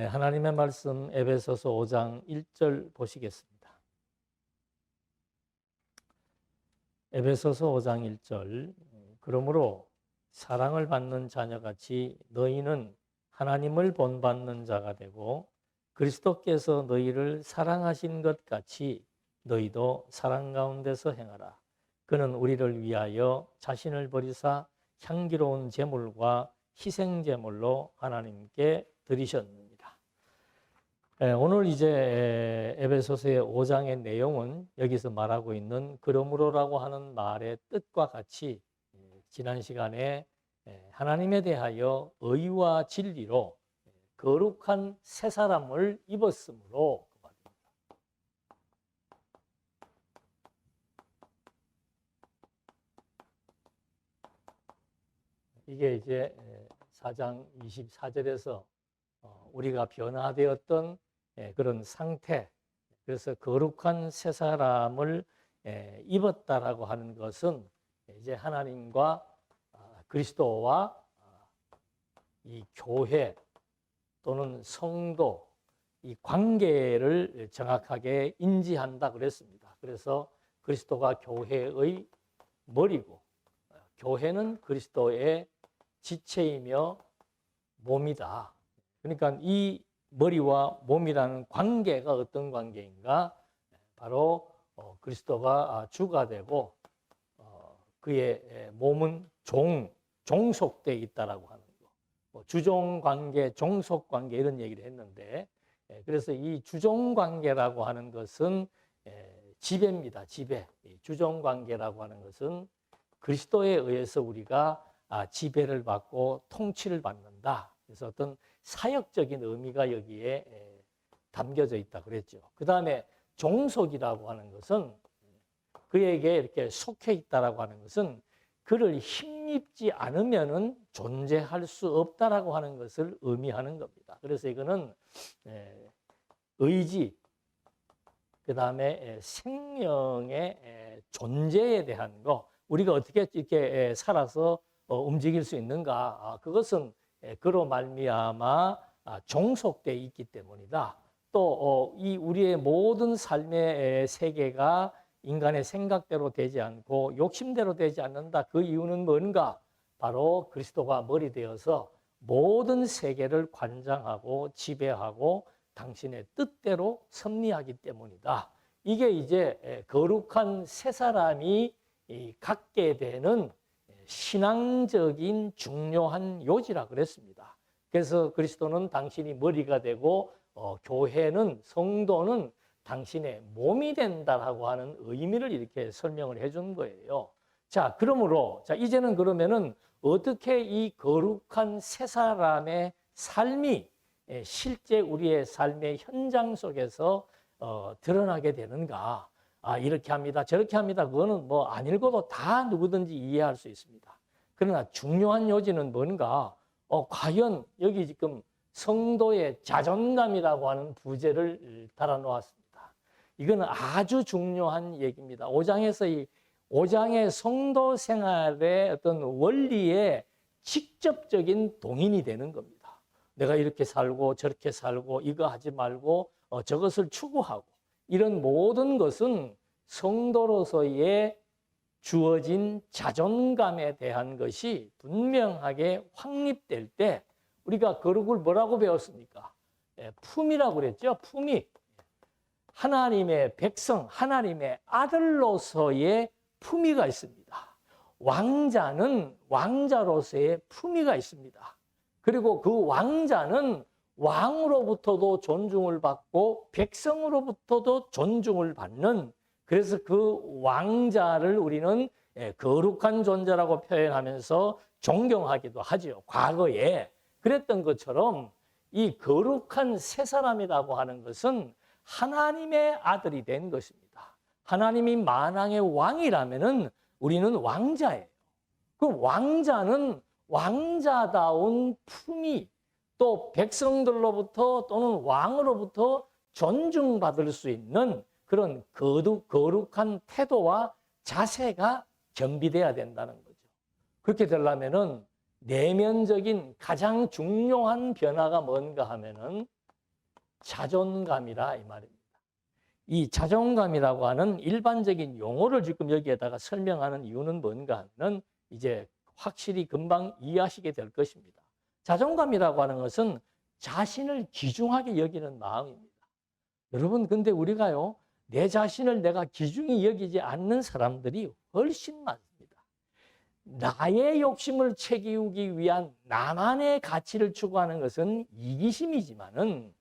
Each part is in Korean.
하나님의 말씀 에베소서 5장 1절 보시겠습니다. 에베소서 5장 1절. 그러므로 사랑을 받는 자녀같이 너희는 하나님을 본받는 자가 되고 그리스도께서 너희를 사랑하신 것 같이 너희도 사랑 가운데서 행하라. 그는 우리를 위하여 자신을 버리사 향기로운 제물과 희생 제물로 하나님께 드리셨느니라. 오늘 이제 에베소서의 5장의 내용은 여기서 말하고 있는 그러므로라고 하는 말의 뜻과 같이 지난 시간에 하나님에 대하여 의와 진리로 거룩한 새 사람을 입었으므로 그 말입니다. 이게 이제 4장 24절에서 우리가 변화되었던 그런 상태, 그래서 거룩한 새 사람을 입었다라고 하는 것은 이제 하나님과 그리스도와 이 교회 또는 성도 이 관계를 정확하게 인지한다 그랬습니다. 그래서 그리스도가 교회의 머리고 교회는 그리스도의 지체이며 몸이다. 그러니까 이 머리와 몸이라는 관계가 어떤 관계인가? 바로 그리스도가 주가 되고 그의 몸은 종속되어 있다라고 하는 거. 주종 관계, 종속 관계 이런 얘기를 했는데 그래서 이 주종 관계라고 하는 것은 지배입니다. 지배. 주종 관계라고 하는 것은 그리스도에 의해서 우리가 지배를 받고 통치를 받는다. 그래서 어떤 사역적인 의미가 여기에 담겨져 있다 그랬죠. 그 다음에 종속이라고 하는 것은 그에게 이렇게 속해 있다라고 하는 것은 그를 힘입지 않으면은 존재할 수 없다라고 하는 것을 의미하는 겁니다. 그래서 이거는 의지, 그 다음에 생명의 존재에 대한 거, 우리가 어떻게 이렇게 살아서 움직일 수 있는가? 그것은 그로 말미암아 종속되어 있기 때문이다. 또 이 우리의 모든 삶의 세계가 인간의 생각대로 되지 않고 욕심대로 되지 않는다. 그 이유는 뭔가? 바로 그리스도가 머리 되어서 모든 세계를 관장하고 지배하고 당신의 뜻대로 섭리하기 때문이다. 이게 이제 거룩한 새 사람이 갖게 되는 신앙적인 중요한 요지라 그랬습니다. 그래서 그리스도는 당신이 머리가 되고 교회는 성도는 당신의 몸이 된다라고 하는 의미를 이렇게 설명을 해준 거예요. 자, 그러므로 이제는 그러면은 어떻게 이 거룩한 새 사람의 삶이 실제 우리의 삶의 현장 속에서 드러나게 되는가? 이렇게 합니다. 저렇게 합니다. 그거는 뭐 안 읽어도 다 누구든지 이해할 수 있습니다. 그러나 중요한 요지는 뭔가? 과연 여기 지금 성도의 자존감이라고 하는 부제를 달아놓았습니다. 이거는 아주 중요한 얘기입니다. 5장의 성도 생활의 어떤 원리에 직접적인 동인이 되는 겁니다. 내가 이렇게 살고 저렇게 살고 이거 하지 말고 저것을 추구하고 이런 모든 것은 성도로서의 주어진 자존감에 대한 것이 분명하게 확립될 때 우리가 거룩을 뭐라고 배웠습니까? 품이라고 그랬죠. 품이. 하나님의 백성, 하나님의 아들로서의 품위가 있습니다. 왕자는 왕자로서의 품위가 있습니다. 그리고 그 왕자는 왕으로부터도 존중을 받고 백성으로부터도 존중을 받는, 그래서 그 왕자를 우리는 거룩한 존재라고 표현하면서 존경하기도 하죠. 과거에 그랬던 것처럼 이 거룩한 새 사람이라고 하는 것은 하나님의 아들이 된 것입니다. 하나님이 만왕의 왕이라면은 우리는 왕자예요. 그 왕자는 왕자다운 품위, 또 백성들로부터 또는 왕으로부터 존중받을 수 있는 그런 거룩한 태도와 자세가 겸비돼야 된다는 거죠. 그렇게 되려면은 내면적인 가장 중요한 변화가 뭔가 하면은 자존감이라 이 말입니다. 이 자존감이라고 하는 일반적인 용어를 지금 여기에다가 설명하는 이유는 뭔가 하면 이제 확실히 금방 이해하시게 될 것입니다. 자존감이라고 하는 것은 자신을 귀중하게 여기는 마음입니다. 여러분, 근데 우리가요, 내 자신을 내가 귀중히 여기지 않는 사람들이 훨씬 많습니다. 나의 욕심을 채우기 위한 나만의 가치를 추구하는 것은 이기심이지만은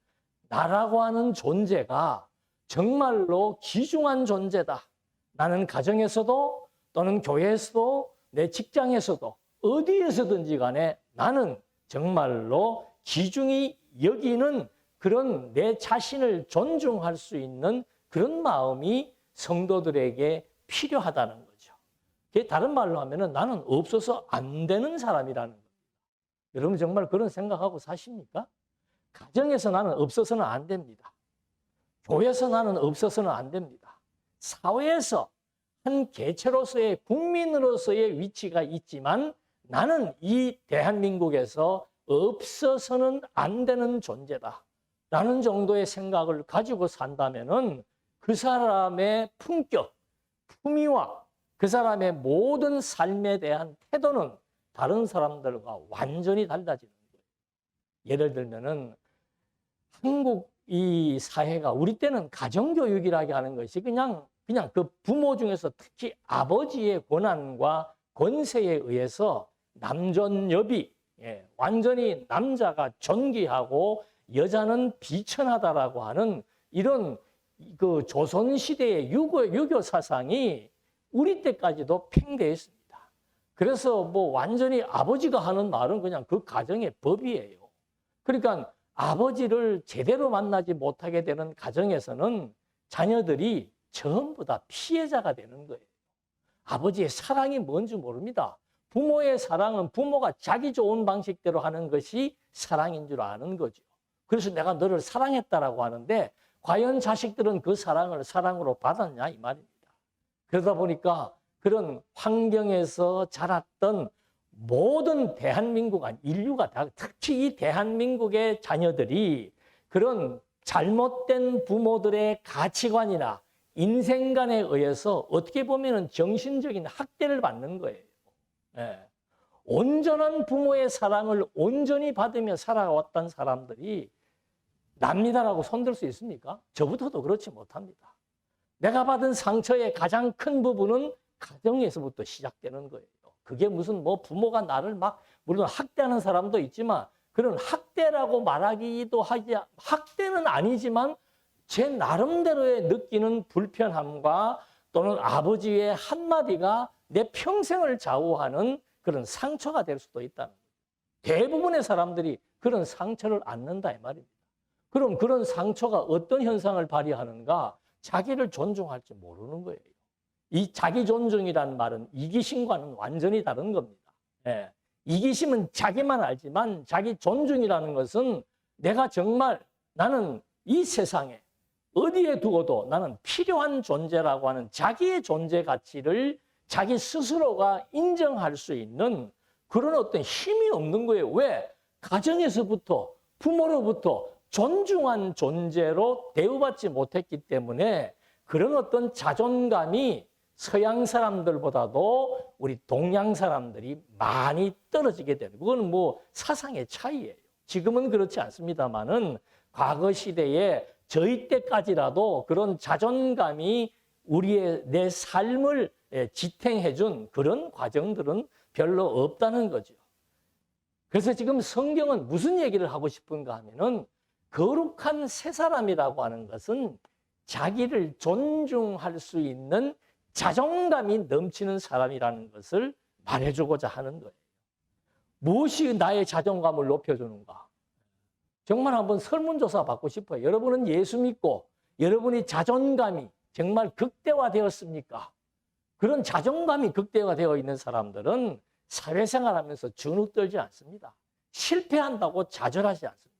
나라고 하는 존재가 정말로 귀중한 존재다. 나는 가정에서도 또는 교회에서도 내 직장에서도 어디에서든지 간에 나는 정말로 귀중히 여기는 그런 내 자신을 존중할 수 있는 그런 마음이 성도들에게 필요하다는 거죠. 다른 말로 하면은 나는 없어서 안 되는 사람이라는 겁니다. 여러분 정말 그런 생각하고 사십니까? 가정에서 나는 없어서는 안 됩니다. 교회에서 나는 없어서는 안 됩니다. 사회에서 한 개체로서의 국민으로서의 위치가 있지만 나는 이 대한민국에서 없어서는 안 되는 존재다. 라는 정도의 생각을 가지고 산다면은 그 사람의 품격, 품위와 그 사람의 모든 삶에 대한 태도는 다른 사람들과 완전히 달라지는 거예요. 예를 들면은 한국 이 사회가 우리 때는 가정교육이라고 하는 것이 그냥 그 부모 중에서 특히 아버지의 권한과 권세에 의해서 남존여비, 완전히 남자가 존귀하고 여자는 비천하다라고 하는 이런 그 조선시대의 유교 사상이 우리 때까지도 팽배했습니다. 그래서 뭐 완전히 아버지가 하는 말은 그냥 그 가정의 법이에요. 그러니까 아버지를 제대로 만나지 못하게 되는 가정에서는 자녀들이 전부 다 피해자가 되는 거예요. 아버지의 사랑이 뭔지 모릅니다. 부모의 사랑은 부모가 자기 좋은 방식대로 하는 것이 사랑인 줄 아는 거죠. 그래서 내가 너를 사랑했다라고 하는데 과연 자식들은 그 사랑을 사랑으로 받았냐 이 말입니다. 그러다 보니까 그런 환경에서 자랐던 모든 대한민국, 인류가 다, 특히 이 대한민국의 자녀들이 그런 잘못된 부모들의 가치관이나 인생관에 의해서 어떻게 보면 정신적인 학대를 받는 거예요. 온전한 부모의 사랑을 온전히 받으며 살아왔던 사람들이 납니다라고 손들 수 있습니까? 저부터도 그렇지 못합니다. 내가 받은 상처의 가장 큰 부분은 가정에서부터 시작되는 거예요. 그게 무슨 뭐 부모가 나를 막 물론 학대하는 사람도 있지만 그런 학대라고 말하기도 하지 학대는 아니지만 제 나름대로의 느끼는 불편함과 또는 아버지의 한마디가 내 평생을 좌우하는 그런 상처가 될 수도 있다는 거예요. 대부분의 사람들이 그런 상처를 안는다 이 말입니다. 그럼 그런 상처가 어떤 현상을 발휘하는가? 자기를 존중할 줄 모르는 거예요. 이 자기 존중이라는 말은 이기심과는 완전히 다른 겁니다. 이기심은 자기만 알지만 자기 존중이라는 것은 내가 정말 나는 이 세상에 어디에 두고도 나는 필요한 존재라고 하는 자기의 존재 가치를 자기 스스로가 인정할 수 있는 그런 어떤 힘이 없는 거예요. 왜? 가정에서부터 부모로부터 존중한 존재로 대우받지 못했기 때문에 그런 어떤 자존감이 서양 사람들보다도 우리 동양 사람들이 많이 떨어지게 되는 그건 뭐 사상의 차이예요. 지금은 그렇지 않습니다만은 과거 시대에 저희 때까지라도 그런 자존감이 우리의 내 삶을 지탱해준 그런 과정들은 별로 없다는 거죠. 그래서 지금 성경은 무슨 얘기를 하고 싶은가 하면은 거룩한 새 사람이라고 하는 것은 자기를 존중할 수 있는 자존감이 넘치는 사람이라는 것을 말해주고자 하는 거예요. 무엇이 나의 자존감을 높여주는가? 정말 한번 설문조사 받고 싶어요. 여러분은 예수 믿고 여러분이 자존감이 정말 극대화되었습니까? 그런 자존감이 극대화되어 있는 사람들은 사회생활하면서 주눅 들지 않습니다. 실패한다고 좌절하지 않습니다.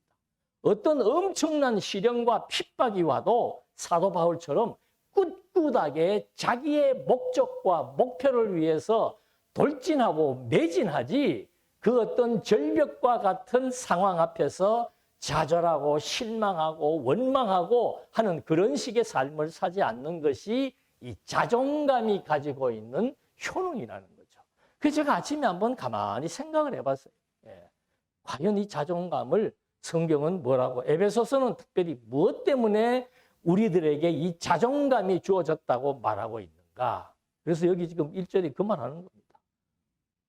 어떤 엄청난 시련과 핍박이 와도 사도 바울처럼 꿋꿋하게 자기의 목적과 목표를 위해서 돌진하고 매진하지 그 어떤 절벽과 같은 상황 앞에서 좌절하고 실망하고 원망하고 하는 그런 식의 삶을 사지 않는 것이 이 자존감이 가지고 있는 효능이라는 거죠. 그래서 제가 아침에 한번 가만히 생각을 해봤어요. 예. 과연 이 자존감을 성경은 뭐라고, 에베소서는 특별히 무엇 때문에 우리들에게 이 자존감이 주어졌다고 말하고 있는가. 그래서 여기 지금 1절이 그 말하는 겁니다.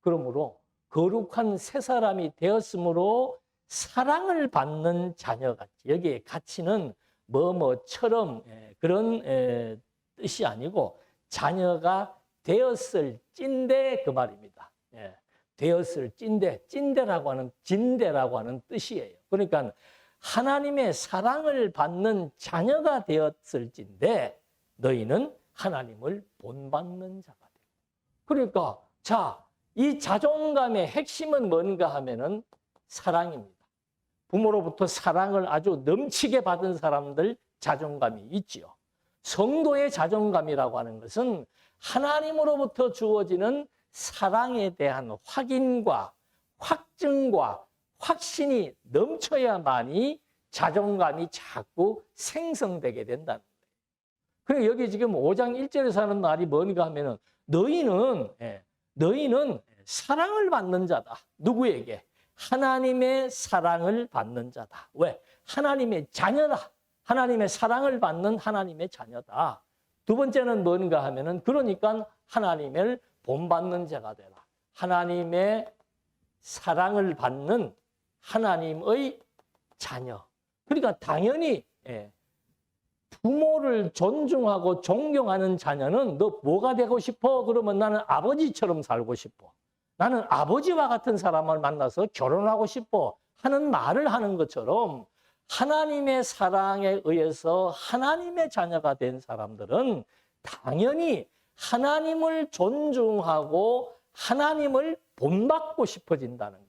그러므로 거룩한 새 사람이 되었으므로 사랑을 받는 자녀같이, 여기에 가치는 뭐뭐처럼 그런 뜻이 아니고 자녀가 되었을 찐대 그 말입니다. 되었을 찐대, 찐대라고 하는 진대라고 하는 뜻이에요. 그러니까 하나님의 사랑을 받는 자녀가 되었을진데 너희는 하나님을 본받는 자가 되고. 그러니까 자, 이 자존감의 핵심은 뭔가 하면은 사랑입니다. 부모로부터 사랑을 아주 넘치게 받은 사람들 자존감이 있지요. 성도의 자존감이라고 하는 것은 하나님으로부터 주어지는 사랑에 대한 확인과 확증과 확신이 넘쳐야만이 자존감이 자꾸 생성되게 된다는 거예요. 그리고 여기 지금 5장 1절에서 하는 말이 뭔가 하면은 너희는 사랑을 받는 자다. 누구에게? 하나님의 사랑을 받는 자다. 왜? 하나님의 자녀다. 하나님의 사랑을 받는 하나님의 자녀다. 두 번째는 뭔가 하면은 그러니까 하나님을 본받는 자가 되라. 하나님의 사랑을 받는 하나님의 자녀. 그러니까 당연히 부모를 존중하고 존경하는 자녀는 너 뭐가 되고 싶어? 그러면 나는 아버지처럼 살고 싶어. 나는 아버지와 같은 사람을 만나서 결혼하고 싶어 하는 말을 하는 것처럼 하나님의 사랑에 의해서 하나님의 자녀가 된 사람들은 당연히 하나님을 존중하고 하나님을 본받고 싶어진다는 거죠.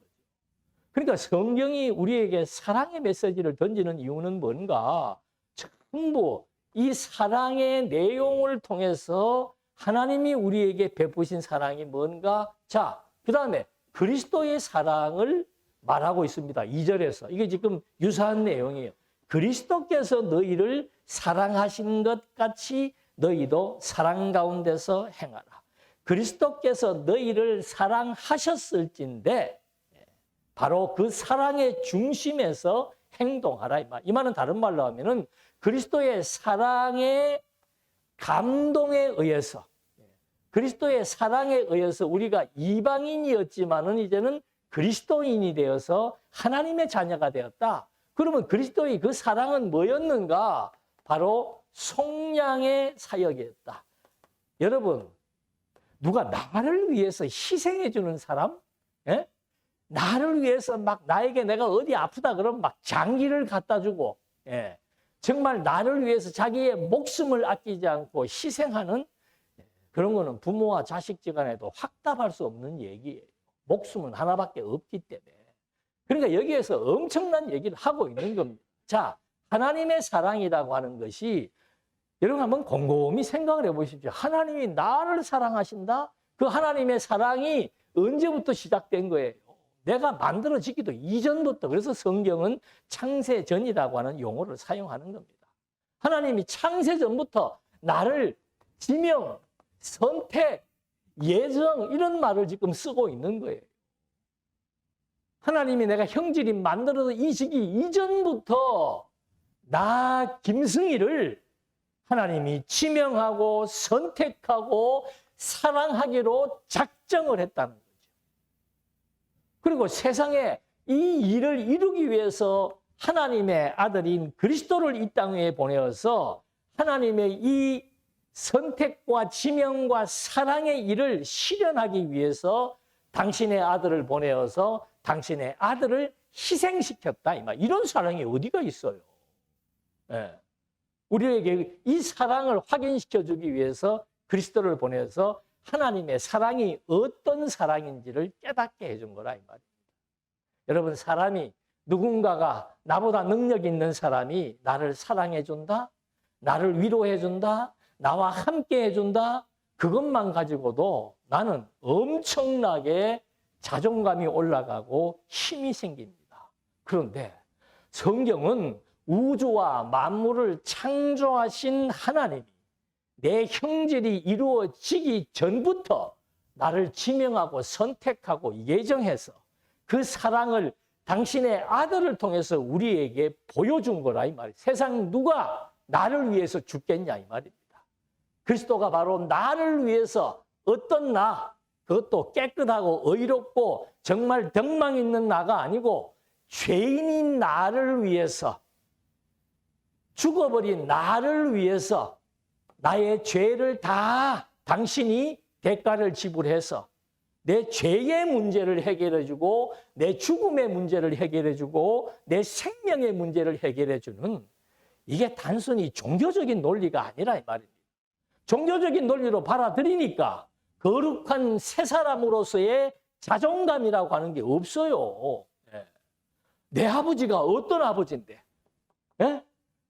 그러니까 성경이 우리에게 사랑의 메시지를 던지는 이유는 뭔가? 전부 이 사랑의 내용을 통해서 하나님이 우리에게 베푸신 사랑이 뭔가? 자, 그 다음에 그리스도의 사랑을 말하고 있습니다. 2절에서. 이게 지금 유사한 내용이에요. 그리스도께서 너희를 사랑하신 것 같이 너희도 사랑 가운데서 행하라. 그리스도께서 너희를 사랑하셨을진데 바로 그 사랑의 중심에서 행동하라. 이 말은 다른 말로 하면은 그리스도의 사랑의 감동에 의해서, 그리스도의 사랑에 의해서 우리가 이방인이었지만은 이제는 그리스도인이 되어서 하나님의 자녀가 되었다. 그러면 그리스도의 그 사랑은 뭐였는가? 바로 속량의 사역이었다. 여러분, 누가 나를 위해서 희생해 주는 사람? 예? 나를 위해서 막 나에게 내가 어디 아프다 그러면 막 장기를 갖다 주고, 예. 정말 나를 위해서 자기의 목숨을 아끼지 않고 희생하는 그런 거는 부모와 자식지간에도 확답할 수 없는 얘기예요. 목숨은 하나밖에 없기 때문에. 그러니까 여기에서 엄청난 얘기를 하고 있는 겁니다. 자, 하나님의 사랑이라고 하는 것이 여러분 한번 곰곰이 생각을 해보십시오. 하나님이 나를 사랑하신다? 그 하나님의 사랑이 언제부터 시작된 거예요? 내가 만들어지기도 이전부터. 그래서 성경은 창세전이라고 하는 용어를 사용하는 겁니다. 하나님이 창세전부터 나를 지명, 선택, 예정 이런 말을 지금 쓰고 있는 거예요. 하나님이 내가 형질이 만들어서 이 시기 이전부터 나 김승희를 하나님이 지명하고 선택하고 사랑하기로 작정을 했다는 거죠. 그리고 세상에 이 일을 이루기 위해서 하나님의 아들인 그리스도를 이 땅에 보내어서 하나님의 이 선택과 지명과 사랑의 일을 실현하기 위해서 당신의 아들을 보내어서 당신의 아들을 희생시켰다. 이런 사랑이 어디가 있어요? 네. 우리에게 이 사랑을 확인시켜주기 위해서 그리스도를 보내서 하나님의 사랑이 어떤 사랑인지를 깨닫게 해준 거라 이 말입니다. 여러분, 사람이 누군가가 나보다 능력 있는 사람이 나를 사랑해준다? 나를 위로해준다? 나와 함께 해준다? 그것만 가지고도 나는 엄청나게 자존감이 올라가고 힘이 생깁니다. 그런데 성경은 우주와 만물을 창조하신 하나님이 내 형질이 이루어지기 전부터 나를 지명하고 선택하고 예정해서 그 사랑을 당신의 아들을 통해서 우리에게 보여준 거라 이 말이에요. 세상 누가 나를 위해서 죽겠냐 이 말입니다. 그리스도가 바로 나를 위해서 어떤 나, 그것도 깨끗하고 의롭고 정말 덕망 있는 나가 아니고 죄인인 나를 위해서, 죽어버린 나를 위해서 나의 죄를 다 당신이 대가를 지불해서 내 죄의 문제를 해결해주고 내 죽음의 문제를 해결해주고 내 생명의 문제를 해결해주는, 이게 단순히 종교적인 논리가 아니라 이 말입니다. 종교적인 논리로 받아들이니까 거룩한 새 사람으로서의 자존감이라고 하는 게 없어요. 내 아버지가 어떤 아버지인데,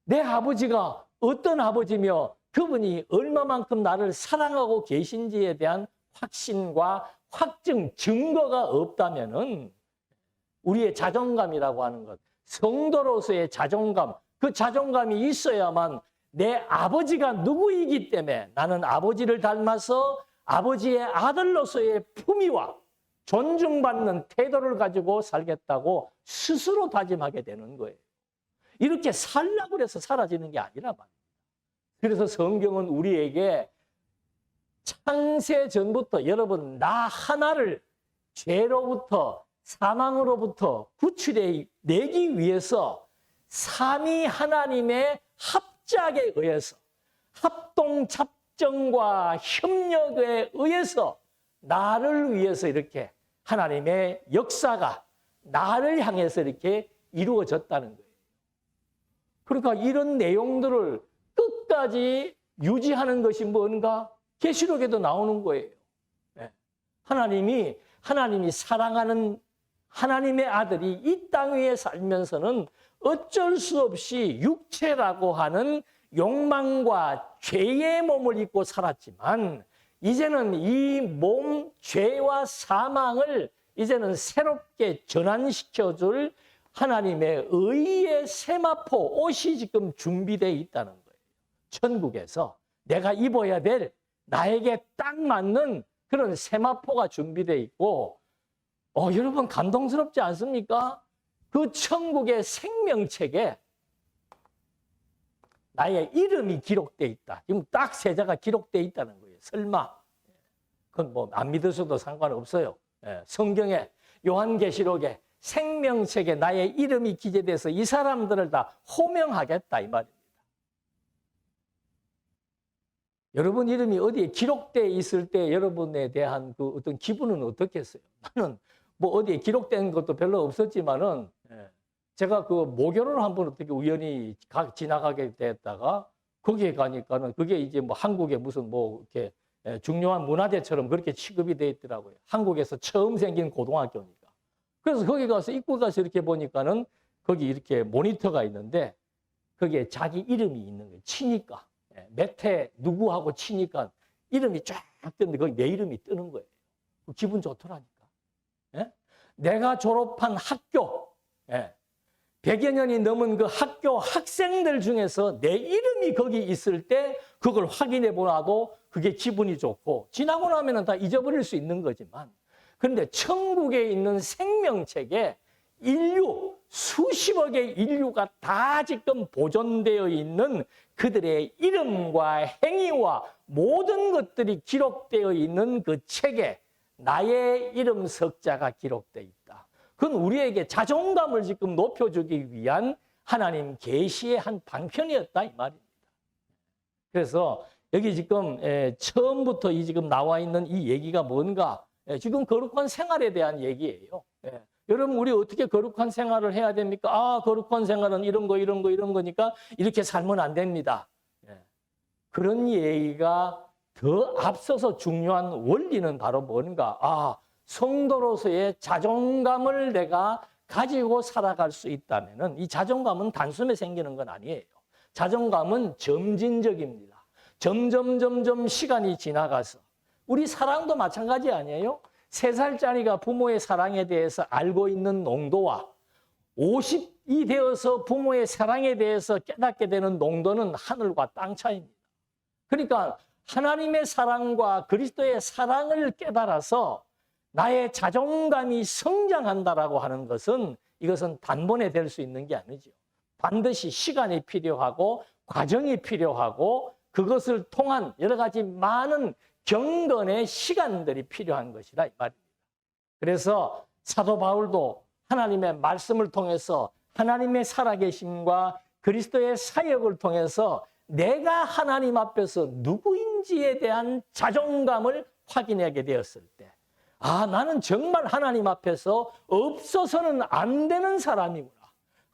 내 아버지가 어떤 아버지며 그분이 얼마만큼 나를 사랑하고 계신지에 대한 확신과 확증, 증거가 없다면은 우리의 자존감이라고 하는 것, 성도로서의 자존감, 그 자존감이 있어야만 내 아버지가 누구이기 때문에 나는 아버지를 닮아서 아버지의 아들로서의 품위와 존중받는 태도를 가지고 살겠다고 스스로 다짐하게 되는 거예요. 이렇게 살라고 해서 사라지는 게 아니라 말이에요. 그래서 성경은 우리에게 창세 전부터 여러분 나 하나를 죄로부터 사망으로부터 구출해 내기 위해서 삼위 하나님의 합작에 의해서 합동 작정과 협력에 의해서 나를 위해서 이렇게 하나님의 역사가 나를 향해서 이렇게 이루어졌다는 거예요. 그러니까 이런 내용들을 끝까지 유지하는 것이 뭔가? 계시록에도 나오는 거예요. 하나님이 사랑하는 하나님의 아들이 이 땅 위에 살면서는 어쩔 수 없이 육체라고 하는 욕망과 죄의 몸을 입고 살았지만 이제는 이 몸, 죄와 사망을 이제는 새롭게 전환시켜줄 하나님의 의의 세마포 옷이 지금 준비되어 있다는 거예요. 천국에서 내가 입어야 될 나에게 딱 맞는 그런 세마포가 준비되어 있고, 여러분 감동스럽지 않습니까? 그 천국의 생명책에 나의 이름이 기록되어 있다. 지금 딱 세자가 기록되어 있다는 거예요. 설마. 그건 뭐 안 믿으셔도 상관없어요. 성경에 요한계시록에 생명책에 나의 이름이 기재돼서 이 사람들을 다 호명하겠다 이 말입니다. 여러분 이름이 어디에 기록되어 있을 때 여러분에 대한 그 어떤 기분은 어떻겠어요? 나는 뭐 어디에 기록된 것도 별로 없었지만은 제가 그 모교를 한번 어떻게 우연히 지나가게 됐다가 거기에 가니까는 그게 이제 뭐 한국의 무슨 뭐 이렇게 중요한 문화재처럼 그렇게 취급이 돼 있더라고요. 한국에서 처음 생긴 고등학교니까. 그래서 거기 가서 입구 가서 이렇게 보니까는 거기 이렇게 모니터가 있는데 거기에 자기 이름이 있는 거예요. 치니까. 몇 회 누구하고 치니까 이름이 쫙 뜨는데 거기 내 이름이 뜨는 거예요. 기분 좋더라니까. 내가 졸업한 학교, 100여 년이 넘은 그 학교 학생들 중에서 내 이름이 거기 있을 때 그걸 확인해 보라도 그게 기분이 좋고, 지나고 나면 다 잊어버릴 수 있는 거지만, 그런데 천국에 있는 생명책에 인류, 수십억의 인류가 다 지금 보존되어 있는 그들의 이름과 행위와 모든 것들이 기록되어 있는 그 책에 나의 이름 석자가 기록되어 있다. 그건 우리에게 자존감을 지금 높여주기 위한 하나님 계시의 한 방편이었다 이 말입니다. 그래서 여기 지금 처음부터 이 지금 나와 있는 이 얘기가 뭔가, 지금 거룩한 생활에 대한 얘기예요. 여러분 우리 어떻게 거룩한 생활을 해야 됩니까? 거룩한 생활은 이런 거니까 이렇게 살면 안 됩니다. 그런 얘기가 더 앞서서 중요한 원리는 바로 뭔가, 성도로서의 자존감을 내가 가지고 살아갈 수 있다면은 이 자존감은 단숨에 생기는 건 아니에요. 자존감은 점진적입니다. 점점 시간이 지나가서, 우리 사랑도 마찬가지 아니에요? 3살짜리가 부모의 사랑에 대해서 알고 있는 농도와 50이 되어서 부모의 사랑에 대해서 깨닫게 되는 농도는 하늘과 땅 차이입니다. 그러니까 하나님의 사랑과 그리스도의 사랑을 깨달아서 나의 자존감이 성장한다라고 하는 것은 이것은 단번에 될 수 있는 게 아니죠. 반드시 시간이 필요하고 과정이 필요하고 그것을 통한 여러 가지 많은 경건의 시간들이 필요한 것이다 이 말입니다. 그래서 사도 바울도 하나님의 말씀을 통해서 하나님의 살아계심과 그리스도의 사역을 통해서 내가 하나님 앞에서 누구인지에 대한 자존감을 확인하게 되었을 때, 아, 나는 정말 하나님 앞에서 없어서는 안 되는 사람이구나.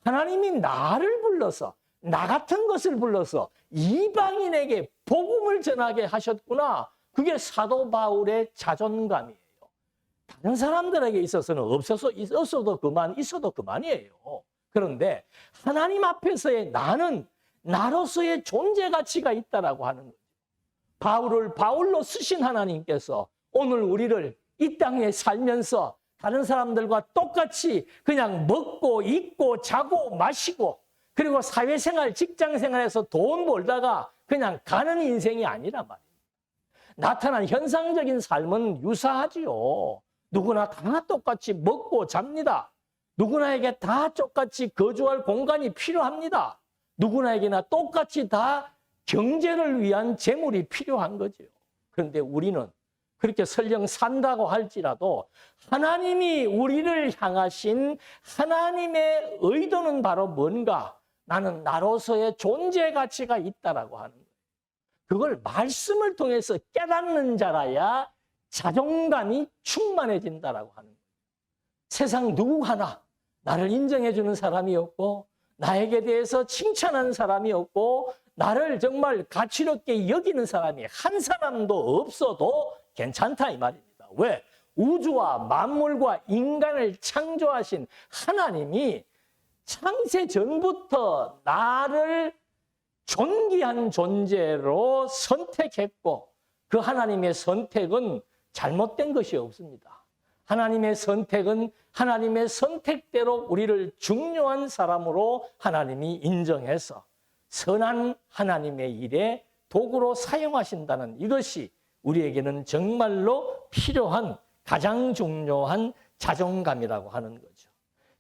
하나님이 나를 불러서, 나 같은 것을 불러서 이방인에게 복음을 전하게 하셨구나. 그게 사도 바울의 자존감이에요. 다른 사람들에게 있어서는 없어도 그만, 있어도 그만이에요. 그런데 하나님 앞에서의 나는 나로서의 존재 가치가 있다라고 하는 거죠. 바울을 바울로 쓰신 하나님께서 오늘 우리를 이 땅에 살면서 다른 사람들과 똑같이 그냥 먹고 입고 자고 마시고 그리고 사회생활, 직장생활에서 돈 벌다가 그냥 가는 인생이 아니란 말이에요. 나타난 현상적인 삶은 유사하지요. 누구나 다 똑같이 먹고 잡니다. 누구나에게 다 똑같이 거주할 공간이 필요합니다. 누구나에게나 똑같이 다 경제를 위한 재물이 필요한 거죠. 그런데 우리는 그렇게 설령 산다고 할지라도 하나님이 우리를 향하신 하나님의 의도는 바로 뭔가? 나는 나로서의 존재 가치가 있다라고 하는 거예요. 그걸 말씀을 통해서 깨닫는 자라야 자존감이 충만해진다라고 하는 거예요. 세상 누구 하나 나를 인정해 주는 사람이 없고 나에게 대해서 칭찬하는 사람이 없고 나를 정말 가치롭게 여기는 사람이 한 사람도 없어도 괜찮다 이 말입니다. 왜? 우주와 만물과 인간을 창조하신 하나님이 창세 전부터 나를 존귀한 존재로 선택했고 그 하나님의 선택은 잘못된 것이 없습니다. 하나님의 선택은 하나님의 선택대로 우리를 중요한 사람으로 하나님이 인정해서 선한 하나님의 일에 도구로 사용하신다는 이것이 우리에게는 정말로 필요한 가장 중요한 자존감이라고 하는 거죠.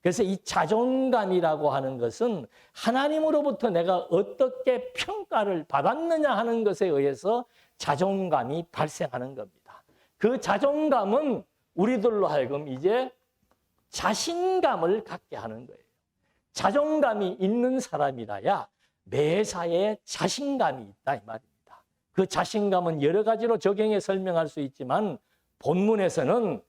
그래서 이 자존감이라고 하는 것은 하나님으로부터 내가 어떻게 평가를 받았느냐 하는 것에 의해서 자존감이 발생하는 겁니다. 그 자존감은 우리들로 하여금 이제 자신감을 갖게 하는 거예요. 자존감이 있는 사람이라야 매사에 자신감이 있다 이 말입니다. 그 자신감은 여러 가지로 적용해 설명할 수 있지만 본문에서는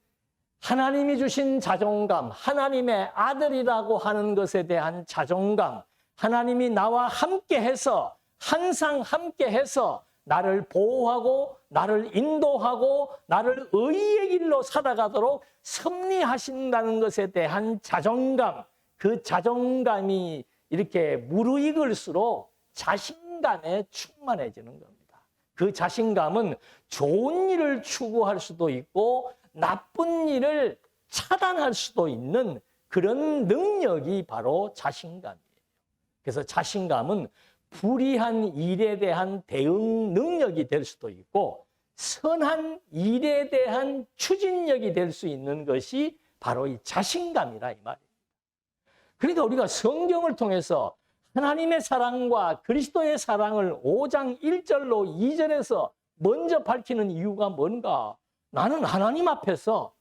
하나님이 주신 자존감, 하나님의 아들이라고 하는 것에 대한 자존감, 하나님이 나와 함께해서 항상 함께해서 나를 보호하고 나를 인도하고 나를 의의 길로 살아가도록 섭리하신다는 것에 대한 자존감, 그 자존감이 이렇게 무르익을수록 자신감에 충만해지는 겁니다. 그 자신감은 좋은 일을 추구할 수도 있고 나쁜 일을 차단할 수도 있는 그런 능력이 바로 자신감이에요. 그래서 자신감은 불의한 일에 대한 대응 능력이 될 수도 있고 선한 일에 대한 추진력이 될 수 있는 것이 바로 이 자신감이라 이 말입니다. 그러니까 우리가 성경을 통해서 하나님의 사랑과 그리스도의 사랑을 5장 1절로 2절에서 먼저 밝히는 이유가 뭔가? 나는 하나님 앞에서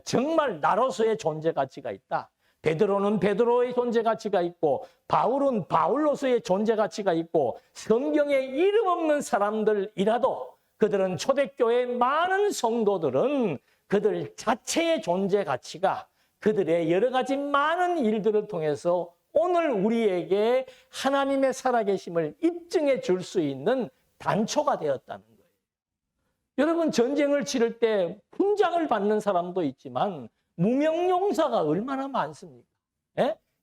정말 나로서의 존재 가치가 있다. 베드로는 베드로의 존재 가치가 있고 바울은 바울로서의 존재 가치가 있고 성경에 이름 없는 사람들이라도 그들은 초대교회 많은 성도들은 그들 자체의 존재 가치가 그들의 여러 가지 많은 일들을 통해서 오늘 우리에게 하나님의 살아계심을 입증해 줄 수 있는 단초가 되었다는 거예요. 여러분 전쟁을 치를 때 훈장을 받는 사람도 있지만 무명용사가 얼마나 많습니까?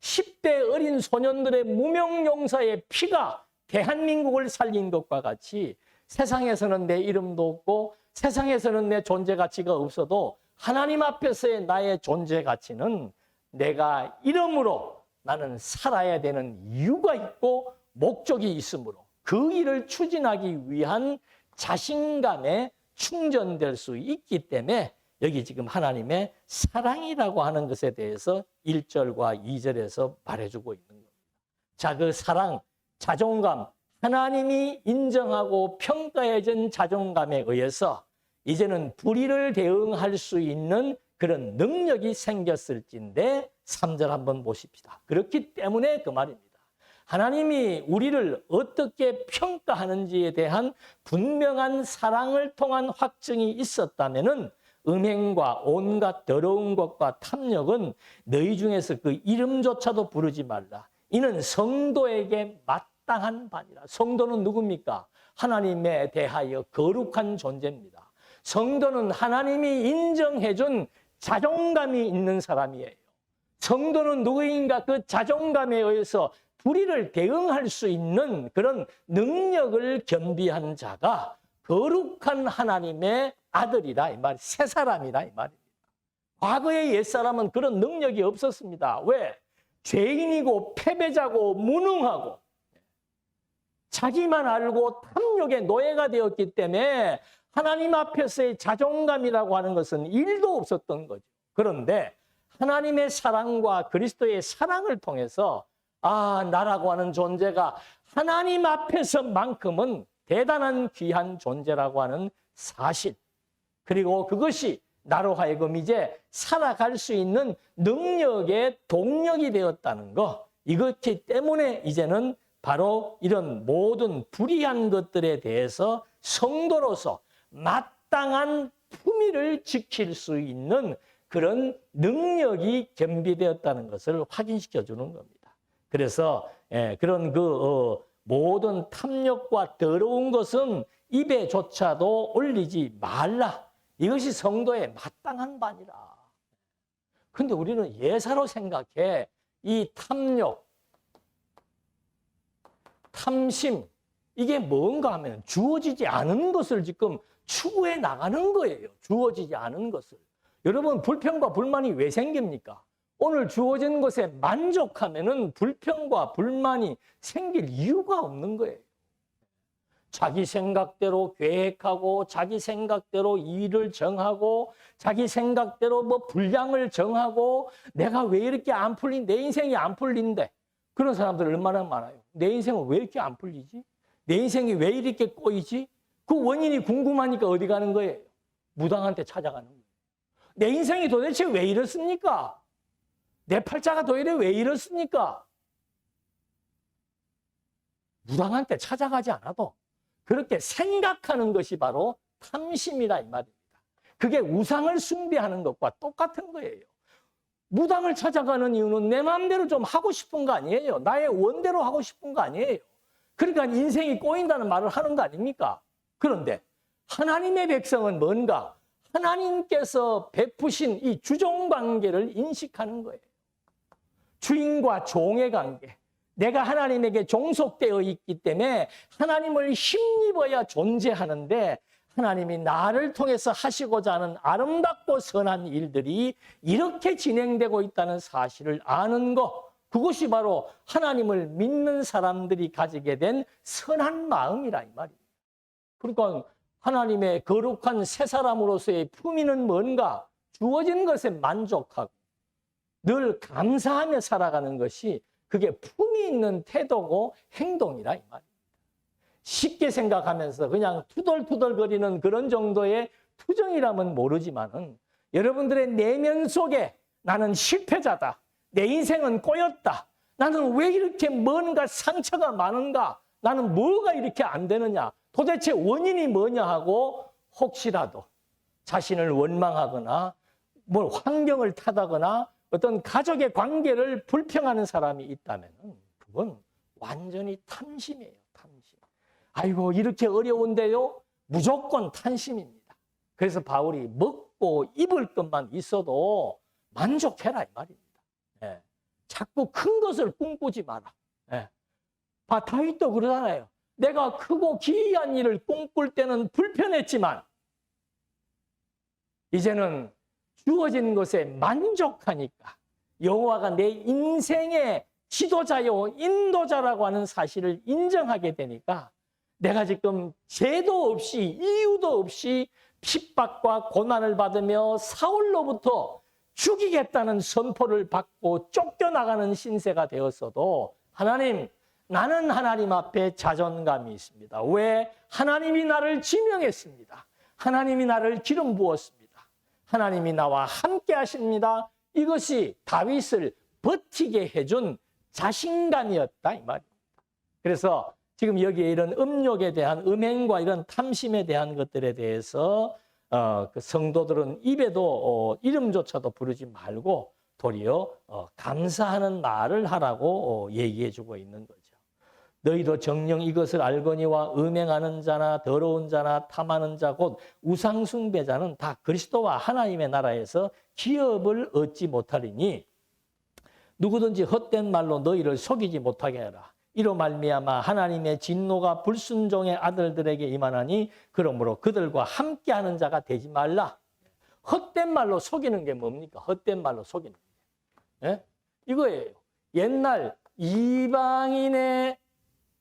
10대 어린 소년들의 무명용사의 피가 대한민국을 살린 것과 같이 세상에서는 내 이름도 없고 세상에서는 내 존재 가치가 없어도 하나님 앞에서의 나의 존재 가치는 내가 이름으로 나는 살아야 되는 이유가 있고 목적이 있으므로 그 일을 추진하기 위한 자신감에 충전될 수 있기 때문에 여기 지금 하나님의 사랑이라고 하는 것에 대해서 1절과 2절에서 말해주고 있는 겁니다. 자, 그 사랑, 자존감, 하나님이 인정하고 평가해준 자존감에 의해서 이제는 불의를 대응할 수 있는 그런 능력이 생겼을진데 3절 한번 보십시다. 그렇기 때문에 그 말입니다. 하나님이 우리를 어떻게 평가하는지에 대한 분명한 사랑을 통한 확증이 있었다면은 음행과 온갖 더러운 것과 탐욕은 너희 중에서 그 이름조차도 부르지 말라. 이는 성도에게 마땅한 바니라. 성도는 누굽니까? 하나님에 대하여 거룩한 존재입니다. 성도는 하나님이 인정해준 자존감이 있는 사람이에요. 성도는 누구인가? 그 자존감에 의해서 불의를 대응할 수 있는 그런 능력을 겸비한 자가 거룩한 하나님의 아들이라 이 말, 새 사람이라 이 말입니다. 과거의 옛사람은 그런 능력이 없었습니다. 왜? 죄인이고 패배자고 무능하고 자기만 알고 탐욕의 노예가 되었기 때문에 하나님 앞에서의 자존감이라고 하는 것은 일도 없었던 거죠. 그런데 하나님의 사랑과 그리스도의 사랑을 통해서 나라고 하는 존재가 하나님 앞에서만큼은 대단한 귀한 존재라고 하는 사실, 그리고 그것이 나로 하여금 이제 살아갈 수 있는 능력의 동력이 되었다는 것, 이것이 때문에 이제는 바로 이런 모든 불의한 것들에 대해서 성도로서 마땅한 품위를 지킬 수 있는 그런 능력이 겸비되었다는 것을 확인시켜 주는 겁니다. 그래서 그런 모든 탐욕과 더러운 것은 입에조차도 올리지 말라. 이것이 성도의 마땅한 바니라. 그런데 우리는 예사로 생각해. 이 탐욕, 탐심, 이게 뭔가 하면 주어지지 않은 것을 지금 추구해 나가는 거예요. 주어지지 않은 것을. 여러분, 불평과 불만이 왜 생깁니까? 오늘 주어진 것에 만족하면은 불평과 불만이 생길 이유가 없는 거예요. 자기 생각대로 계획하고 자기 생각대로 일을 정하고 자기 생각대로 분량을 정하고 내가 왜 이렇게 안 풀린, 내 인생이 안 풀린대. 그런 사람들 얼마나 많아요. 내 인생은 왜 이렇게 안 풀리지? 내 인생이 왜 이렇게 꼬이지? 그 원인이 궁금하니까 어디 가는 거예요? 무당한테 찾아가는 거예요. 내 인생이 도대체 왜 이렇습니까? 내 팔자가 도대체 왜 이렇습니까? 무당한테 찾아가지 않아도 그렇게 생각하는 것이 바로 탐심이다 이 말입니다. 그게 우상을 숭배하는 것과 똑같은 거예요. 무당을 찾아가는 이유는 내 마음대로 좀 하고 싶은 거 아니에요. 나의 원대로 하고 싶은 거 아니에요. 그러니까 인생이 꼬인다는 말을 하는 거 아닙니까? 그런데 하나님의 백성은 뭔가? 하나님께서 베푸신 이 주종관계를 인식하는 거예요. 주인과 종의 관계. 내가 하나님에게 종속되어 있기 때문에 하나님을 힘입어야 존재하는데 하나님이 나를 통해서 하시고자 하는 아름답고 선한 일들이 이렇게 진행되고 있다는 사실을 아는 것, 그것이 바로 하나님을 믿는 사람들이 가지게 된 선한 마음이라 이 말입니다. 그러니까 하나님의 거룩한 새 사람으로서의 품위는 뭔가? 주어진 것에 만족하고 늘 감사하며 살아가는 것이 그게 품위 있는 태도고 행동이라 이 말입니다. 쉽게 생각하면서 그냥 투덜투덜거리는 그런 정도의 투정이라면 모르지만은 여러분들의 내면 속에 나는 실패자다. 내 인생은 꼬였다. 나는 왜 이렇게 뭔가 상처가 많은가? 나는 뭐가 이렇게 안 되느냐? 도대체 원인이 뭐냐 하고 혹시라도 자신을 원망하거나 뭘 환경을 탓하거나 어떤 가족의 관계를 불평하는 사람이 있다면 그건 완전히 탐심이에요. 탐심. 아이고 이렇게 어려운데요? 무조건 탐심입니다. 그래서 바울이 먹고 입을 것만 있어도 만족해라 이 말입니다. 예. 자꾸 큰 것을 꿈꾸지 마라. 예. 다윗도 그러잖아요. 내가 크고 기이한 일을 꿈꿀 때는 불편했지만 이제는 주어진 것에 만족하니까 여호와가 내 인생의 지도자요, 인도자라고 하는 사실을 인정하게 되니까 내가 지금 죄도 없이 이유도 없이 핍박과 고난을 받으며 사울로부터 죽이겠다는 선포를 받고 쫓겨나가는 신세가 되었어도 하나님, 나는 하나님 앞에 자존감이 있습니다. 왜? 하나님이 나를 지명했습니다. 하나님이 나를 기름 부었습니다. 하나님이 나와 함께 하십니다. 이것이 다윗을 버티게 해준 자신감이었다 이 말입니다. 그래서 지금 여기에 이런 음욕에 대한 음행과 이런 탐심에 대한 것들에 대해서 그 성도들은 입에도 이름조차도 부르지 말고 도리어 감사하는 말을 하라고 얘기해주고 있는 거죠. 너희도 정녕 이것을 알거니와 음행하는 자나 더러운 자나 탐하는 자 곧 우상숭배자는 다 그리스도와 하나님의 나라에서 기업을 얻지 못하리니 누구든지 헛된 말로 너희를 속이지 못하게 하라. 이로 말미암아 하나님의 진노가 불순종의 아들들에게 임하나니 그러므로 그들과 함께하는 자가 되지 말라. 헛된 말로 속이는 게 뭡니까? 헛된 말로 속이는 게. 예? 이거예요. 옛날 이방인의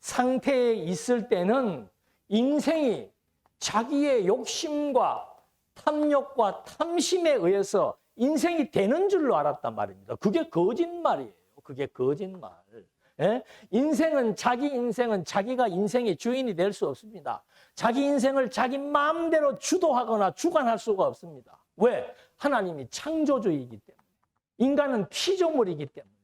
상태에 있을 때는 인생이 자기의 욕심과 탐욕과 탐심에 의해서 인생이 되는 줄로 알았단 말입니다. 그게 거짓말이에요. 그게 거짓말. 예? 자기 인생은 자기가 인생의 주인이 될 수 없습니다. 자기 인생을 자기 마음대로 주도하거나 주관할 수가 없습니다. 왜? 하나님이 창조주이기 때문에. 인간은 피조물이기 때문에.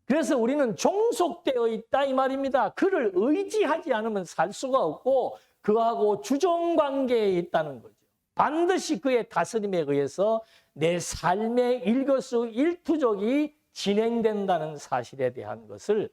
그래서 우리는 종속되어 있다 이 말입니다. 그를 의지하지 않으면 살 수가 없고 그하고 주종관계에 있다는 거죠. 반드시 그의 다스림에 의해서 내 삶의 일거수일투족이 진행된다는 사실에 대한 것을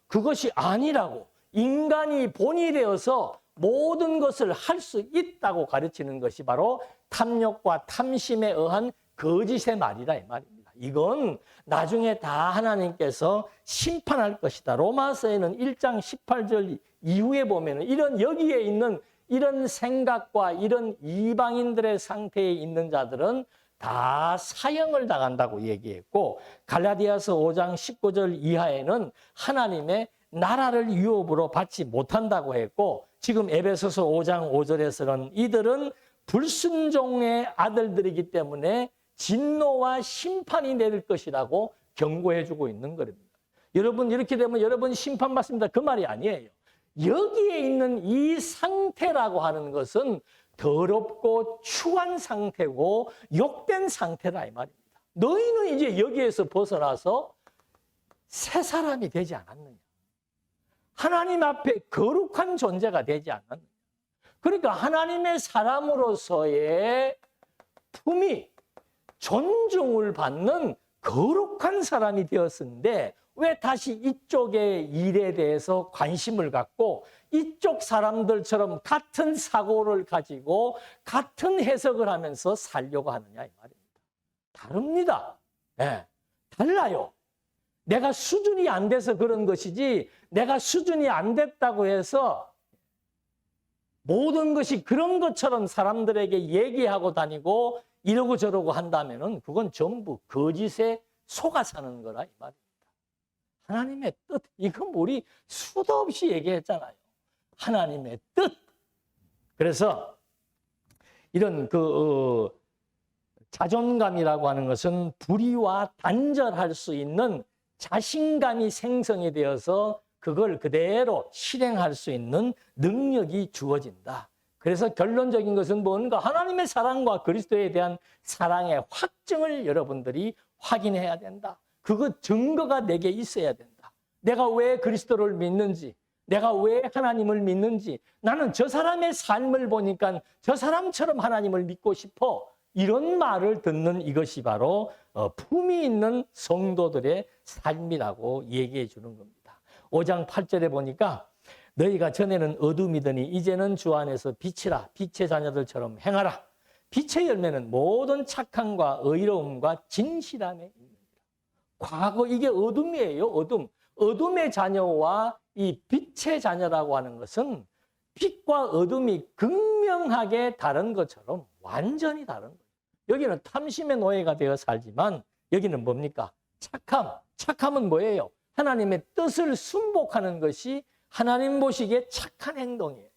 그것이 아니라고 인간이 본이 되어서 모든 것을 할 수 있다고 가르치는 것이 바로 탐욕과 탐심에 의한 거짓의 말이다 이 말입니다. 이건 나중에 다 하나님께서 심판할 것이다. 로마서에는 1장 18절 이후에 보면은 여기에 있는 이런 생각과 이런 이방인들의 상태에 있는 자들은 다 사형을 당한다고 얘기했고 갈라디아서 5장 19절 이하에는 하나님의 나라를 유업으로 받지 못한다고 했고 지금 에베소서 5장 5절에서는 이들은 불순종의 아들들이기 때문에 진노와 심판이 내릴 것이라고 경고해주고 있는 겁니다. 여러분 이렇게 되면 여러분 심판받습니다. 그 말이 아니에요. 여기에 있는 이 상태라고 하는 것은 더럽고 추한 상태고 욕된 상태다 이 말입니다. 너희는 이제 여기에서 벗어나서 새 사람이 되지 않았느냐. 하나님 앞에 거룩한 존재가 되지 않았느냐. 그러니까 하나님의 사람으로서의 품위, 존중을 받는 거룩한 사람이 되었는데 왜 다시 이쪽의 일에 대해서 관심을 갖고 이쪽 사람들처럼 같은 사고를 가지고 같은 해석을 하면서 살려고 하느냐 이 말입니다. 다릅니다. 네, 달라요. 내가 수준이 안 돼서 그런 것이지 내가 수준이 안 됐다고 해서 모든 것이 그런 것처럼 사람들에게 얘기하고 다니고 이러고 저러고 한다면은 그건 전부 거짓에 속아 사는 거라 이 말입니다. 하나님의 뜻, 이건 우리 수도 없이 얘기했잖아요. 하나님의 뜻. 그래서 이런 자존감이라고 하는 것은 불의와 단절할 수 있는 자신감이 생성이 되어서 그걸 그대로 실행할 수 있는 능력이 주어진다. 그래서 결론적인 것은 뭔가 하나님의 사랑과 그리스도에 대한 사랑의 확증을 여러분들이 확인해야 된다. 그거 증거가 내게 있어야 된다. 내가 왜 그리스도를 믿는지, 내가 왜 하나님을 믿는지, 나는 저 사람의 삶을 보니까 저 사람처럼 하나님을 믿고 싶어. 이런 말을 듣는 이것이 바로 품위 있는 성도들의 삶이라고 얘기해 주는 겁니다. 5장 8절에 보니까 너희가 전에는 어둠이더니 이제는 주 안에서 빛이라. 빛의 자녀들처럼 행하라. 빛의 열매는 모든 착함과 의로움과 진실함에 있느니라. 과거 이게 어둠이에요. 어둠. 어둠의 자녀와 이 빛의 자녀라고 하는 것은 빛과 어둠이 극명하게 다른 것처럼 완전히 다른 거예요. 여기는 탐심의 노예가 되어 살지만 여기는 뭡니까? 착함. 착함은 뭐예요? 하나님의 뜻을 순복하는 것이 하나님 보시기에 착한 행동이에요.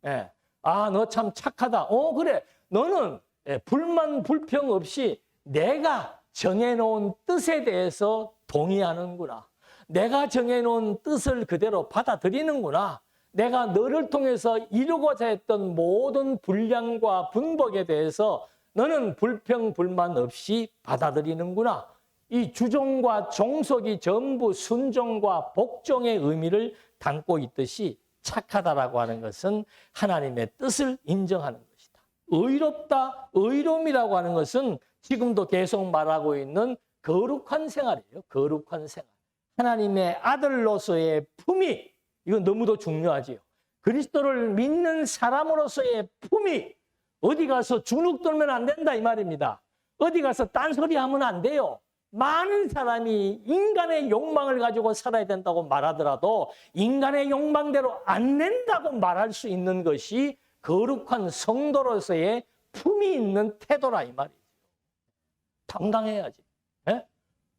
예. 아, 너 참 착하다. 그래. 너는 불만 불평 없이 내가 정해놓은 뜻에 대해서 동의하는구나. 내가 정해놓은 뜻을 그대로 받아들이는구나. 내가 너를 통해서 이루고자 했던 모든 분량과 분복에 대해서 너는 불평 불만 없이 받아들이는구나. 이 주종과 종속이 전부 순종과 복종의 의미를 담고 있듯이 착하다라고 하는 것은 하나님의 뜻을 인정하는 것이다. 의롭다, 의로움이라고 하는 것은 지금도 계속 말하고 있는 거룩한 생활이에요. 거룩한 생활. 하나님의 아들로서의 품위, 이건 너무도 중요하지요. 그리스도를 믿는 사람으로서의 품위, 어디 가서 주눅 들면 안 된다 이 말입니다. 어디 가서 딴소리 하면 안 돼요. 많은 사람이 인간의 욕망을 가지고 살아야 된다고 말하더라도 인간의 욕망대로 안 된다고 말할 수 있는 것이 거룩한 성도로서의 품이 있는 태도라 이 말이죠. 당당해야지. 예?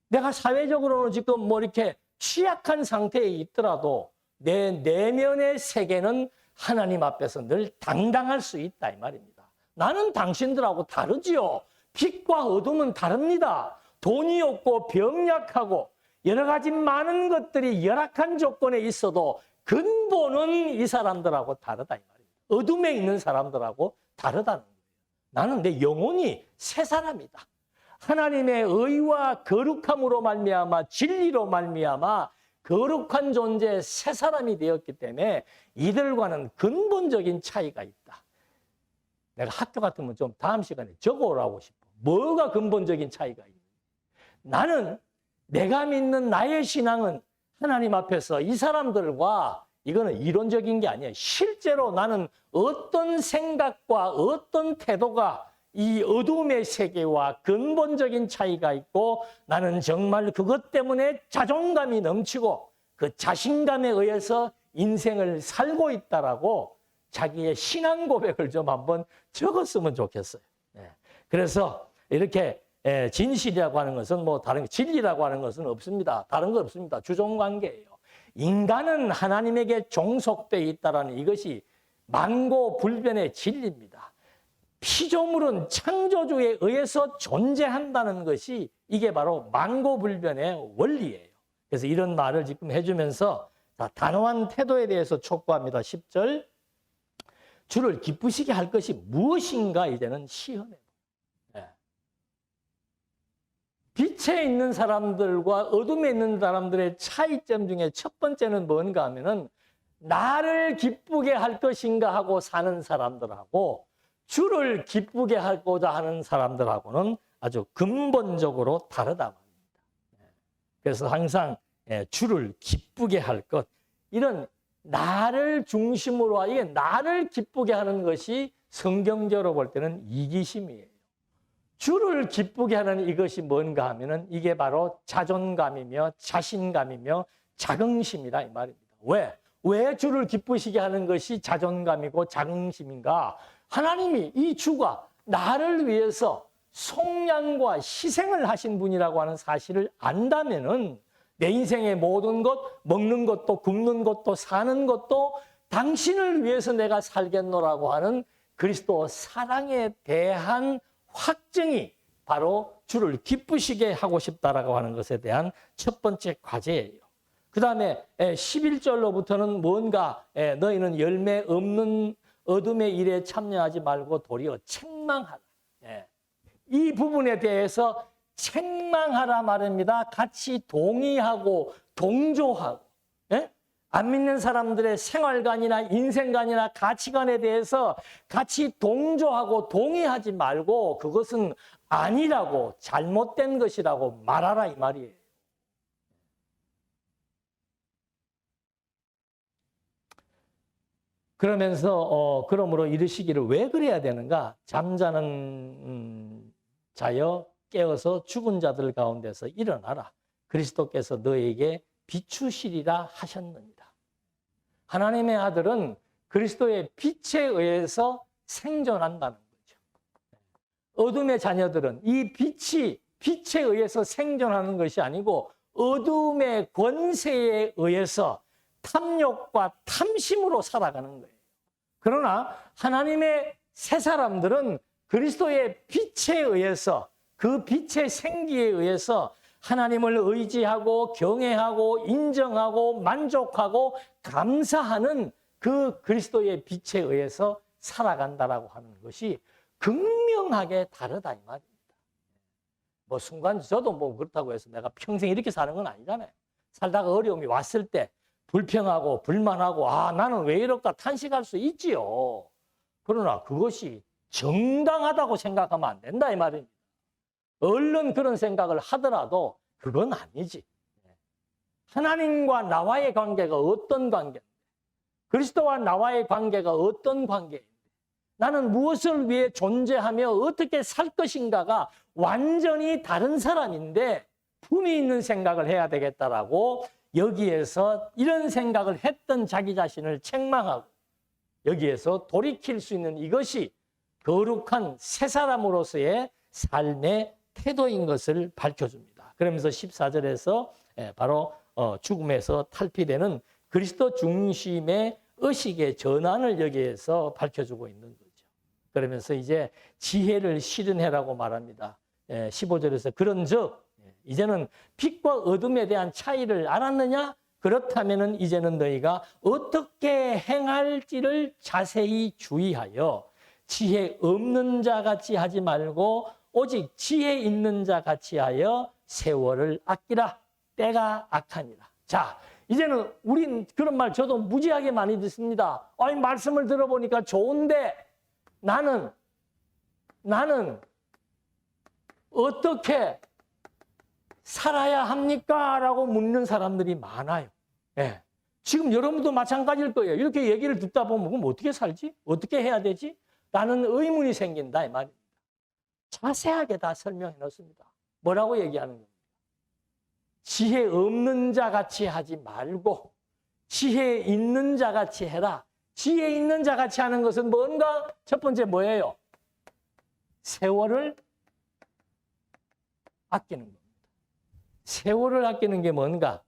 내가 사회적으로는 지금 뭐 이렇게 취약한 상태에 있더라도 내 내면의 세계는 하나님 앞에서 늘 당당할 수 있다 이 말입니다. 나는 당신들하고 다르지요. 빛과 어둠은 다릅니다. 돈이 없고 병약하고 여러 가지 많은 것들이 열악한 조건에 있어도 근본은 이 사람들하고 다르다 이 말입니다. 어둠에 있는 사람들하고 다르다는 거예요. 나는 내 영혼이 새 사람이다. 하나님의 의와 거룩함으로 말미암아 진리로 말미암아 거룩한 존재 새 사람이 되었기 때문에 이들과는 근본적인 차이가 있다. 내가 학교 같으면 좀 다음 시간에 적어오라고 싶어. 뭐가 근본적인 차이가 있냐. 나는 내가 믿는 나의 신앙은 하나님 앞에서 이 사람들과 이거는 이론적인 게 아니에요. 실제로 나는 어떤 생각과 어떤 태도가 이 어둠의 세계와 근본적인 차이가 있고 나는 정말 그것 때문에 자존감이 넘치고 그 자신감에 의해서 인생을 살고 있다라고 자기의 신앙 고백을 좀 한번 적었으면 좋겠어요. 그래서 이렇게 진실이라고 하는 것은 뭐 다른 진리라고 하는 것은 없습니다. 다른 거 없습니다. 주종관계예요. 인간은 하나님에게 종속되어 있다라는 이것이 만고불변의 진리입니다. 피조물은 창조주에 의해서 존재한다는 것이 이게 바로 만고불변의 원리예요. 그래서 이런 말을 지금 해주면서 단호한 태도에 대해서 촉구합니다. 10절. 주를 기쁘시게 할 것이 무엇인가 이제는 시험해요. 빛에 있는 사람들과 어둠에 있는 사람들의 차이점 중에 첫 번째는 뭔가 하면은 나를 기쁘게 할 것인가 하고 사는 사람들하고 주를 기쁘게 하고자 하는 사람들하고는 아주 근본적으로 다르다 말입니다. 그래서 항상 주를 기쁘게 할 것, 이런 나를 중심으로 이게 나를 기쁘게 하는 것이 성경적으로 볼 때는 이기심이에요. 주를 기쁘게 하는 이것이 뭔가 하면은 이게 바로 자존감이며 자신감이며 자긍심이다 이 말입니다. 왜 주를 기쁘시게 하는 것이 자존감이고 자긍심인가? 하나님이 이 주가 나를 위해서 속량과 희생을 하신 분이라고 하는 사실을 안다면은 내 인생의 모든 것, 먹는 것도 굶는 것도 사는 것도 당신을 위해서 내가 살겠노라고 하는 그리스도 사랑에 대한 확증이 바로 주를 기쁘시게 하고 싶다라고 하는 것에 대한 첫 번째 과제예요. 그 다음에 11절로부터는 뭔가 너희는 열매 없는 어둠의 일에 참여하지 말고 도리어 책망하라. 이 부분에 대해서 책망하라 말입니다. 같이 동의하고 동조하고 안 믿는 사람들의 생활관이나 인생관이나 가치관에 대해서 같이 동조하고 동의하지 말고 그것은 아니라고 잘못된 것이라고 말하라 이 말이에요. 그러면서 그러므로 이르시기를 왜 그래야 되는가? 잠자는 자여 깨어서 죽은 자들 가운데서 일어나라. 그리스도께서 너에게 비추시리라 하셨느니라. 하나님의 아들은 그리스도의 빛에 의해서 생존한다는 거죠. 어둠의 자녀들은 이 빛에 의해서 생존하는 것이 아니고 어둠의 권세에 의해서 탐욕과 탐심으로 살아가는 거예요. 그러나 하나님의 새 사람들은 그리스도의 빛에 의해서, 그 빛의 생기에 의해서 하나님을 의지하고 경외하고 인정하고 만족하고 감사하는 그 그리스도의 빛에 의해서 살아간다라고 하는 것이 극명하게 다르다 이 말입니다. 뭐 순간 저도 뭐 그렇다고 해서 내가 평생 이렇게 사는 건 아니잖아요. 살다가 어려움이 왔을 때 불평하고 불만하고 나는 왜 이럴까 탄식할 수 있지요. 그러나 그것이 정당하다고 생각하면 안 된다 이 말입니다. 얼른 그런 생각을 하더라도 그건 아니지. 하나님과 나와의 관계가 어떤 관계인데, 그리스도와 나와의 관계가 어떤 관계인데, 나는 무엇을 위해 존재하며 어떻게 살 것인가가 완전히 다른 사람인데 품위 있는 생각을 해야 되겠다라고 여기에서 이런 생각을 했던 자기 자신을 책망하고 여기에서 돌이킬 수 있는 이것이 거룩한 새 사람으로서의 삶의 태도인 것을 밝혀줍니다. 그러면서 14절에서 바로 죽음에서 탈피되는 그리스도 중심의 의식의 전환을 여기에서 밝혀주고 있는 거죠. 그러면서 이제 지혜를 실현해라고 말합니다. 15절에서 그런즉 이제는 빛과 어둠에 대한 차이를 알았느냐? 그렇다면 이제는 너희가 어떻게 행할지를 자세히 주의하여 지혜 없는 자 같이 하지 말고 오직 지혜 있는 자 같이 하여 세월을 아끼라. 때가 악하니라. 자, 이제는 우린 그런 말 저도 무지하게 많이 듣습니다. 아니, 말씀을 들어보니까 좋은데 나는 어떻게 살아야 합니까? 라고 묻는 사람들이 많아요. 예. 지금 여러분도 마찬가지일 거예요. 이렇게 얘기를 듣다 보면 그럼 어떻게 살지? 어떻게 해야 되지? 라는 의문이 생긴다 이 말입니다. 자세하게 다 설명해 놓습니다. 뭐라고 얘기하는 겁니까? 지혜 없는 자 같이 하지 말고 지혜 있는 자 같이 해라. 지혜 있는 자 같이 하는 것은 뭔가? 첫 번째 뭐예요? 세월을 아끼는 겁니다. 세월을 아끼는 게 뭔가?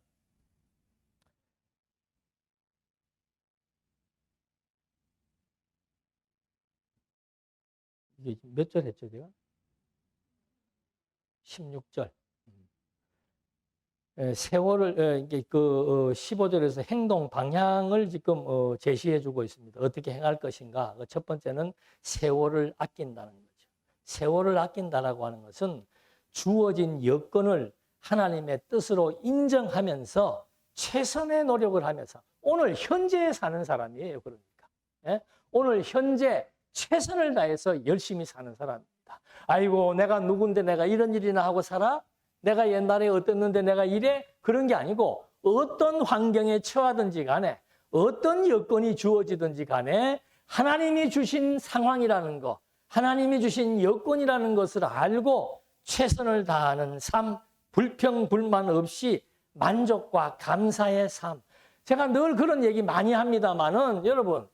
이게 몇 절 했죠, 제가? 16절. 세월을, 이게 15절에서 행동 방향을 지금 제시해 주고 있습니다. 어떻게 행할 것인가? 첫 번째는 세월을 아낀다는 거죠. 세월을 아낀다라고 하는 것은 주어진 여건을 하나님의 뜻으로 인정하면서 최선의 노력을 하면서 오늘 현재에 사는 사람이에요. 그러니까. 예? 오늘 현재 최선을 다해서 열심히 사는 사람입니다. 아이고, 내가 누군데 내가 이런 일이나 하고 살아? 내가 옛날에 어땠는데 내가 이래? 그런 게 아니고 어떤 환경에 처하든지 간에 어떤 여건이 주어지든지 간에 하나님이 주신 상황이라는 거, 하나님이 주신 여건이라는 것을 알고 최선을 다하는 삶, 불평, 불만 없이 만족과 감사의 삶. 제가 늘 그런 얘기 많이 합니다만은 여러분,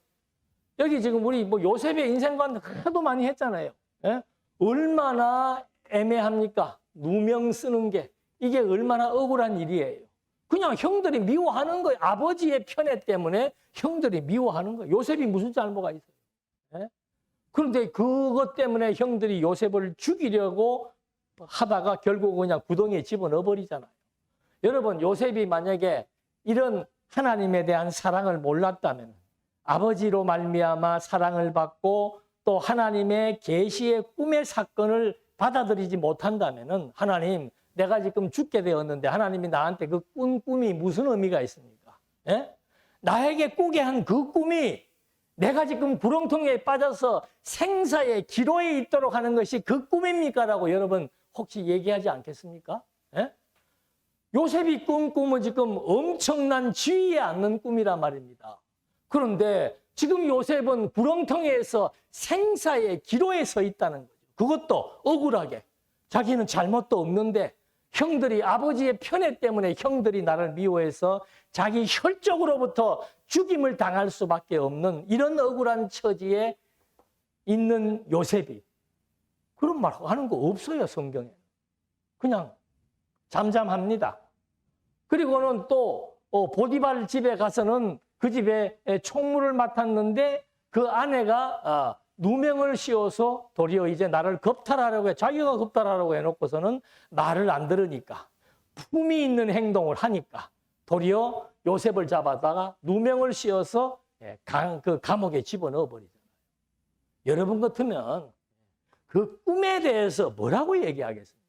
여기 지금 우리 뭐 요셉의 인생관 하도 많이 했잖아요. 예? 얼마나 애매합니까? 누명 쓰는 게 이게 얼마나 억울한 일이에요. 그냥 형들이 미워하는 거예요. 아버지의 편애 때문에 형들이 미워하는 거예요. 요셉이 무슨 잘못가 있어요. 예? 그런데 그것 때문에 형들이 요셉을 죽이려고 하다가 결국 그냥 구덩이에 집어넣어 버리잖아요. 여러분, 요셉이 만약에 이런 하나님에 대한 사랑을 몰랐다면, 아버지로 말미암아 사랑을 받고 또 하나님의 계시의 꿈의 사건을 받아들이지 못한다면은, 하나님, 내가 지금 죽게 되었는데 하나님이 나한테 그 꾼 꿈이 무슨 의미가 있습니까? 예? 나에게 꾸게 한 그 꿈이 내가 지금 구렁텅이에 빠져서 생사의 기로에 있도록 하는 것이 그 꿈입니까? 라고 여러분 혹시 얘기하지 않겠습니까? 예? 요셉이 꾼 꿈은 지금 엄청난 지위에 앉는 꿈이란 말입니다. 그런데 지금 요셉은 구렁텅이에서 생사의 기로에 서 있다는 거죠. 그것도 억울하게. 자기는 잘못도 없는데 형들이 아버지의 편애 때문에 형들이 나를 미워해서 자기 혈족으로부터 죽임을 당할 수밖에 없는 이런 억울한 처지에 있는 요셉이 그런 말 하는 거 없어요, 성경에. 그냥 잠잠합니다. 그리고는 또 보디발 집에 가서는 그 집에 총무를 맡았는데 그 아내가 누명을 씌워서 도리어 이제 나를 겁탈하려고 해. 자기가 겁탈하려고 해놓고서는 말을 안 들으니까 품위 있는 행동을 하니까 도리어 요셉을 잡아다가 누명을 씌워서 그 감옥에 집어넣어 버리잖아요. 여러분 같으면 그 꿈에 대해서 뭐라고 얘기하겠습니까?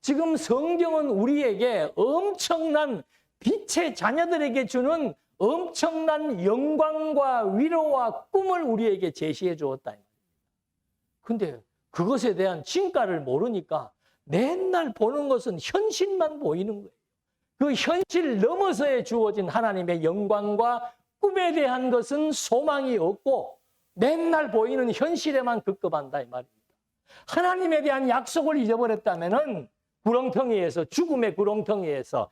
지금 성경은 우리에게 엄청난 빛의 자녀들에게 주는 엄청난 영광과 위로와 꿈을 우리에게 제시해 주었다. 근데 그것에 대한 진가를 모르니까 맨날 보는 것은 현실만 보이는 거예요. 그 현실 넘어서에 주어진 하나님의 영광과 꿈에 대한 것은 소망이 없고 맨날 보이는 현실에만 급급한다 이 말입니다. 하나님에 대한 약속을 잊어버렸다면은 구렁텅이에서 죽음의 구렁텅이에서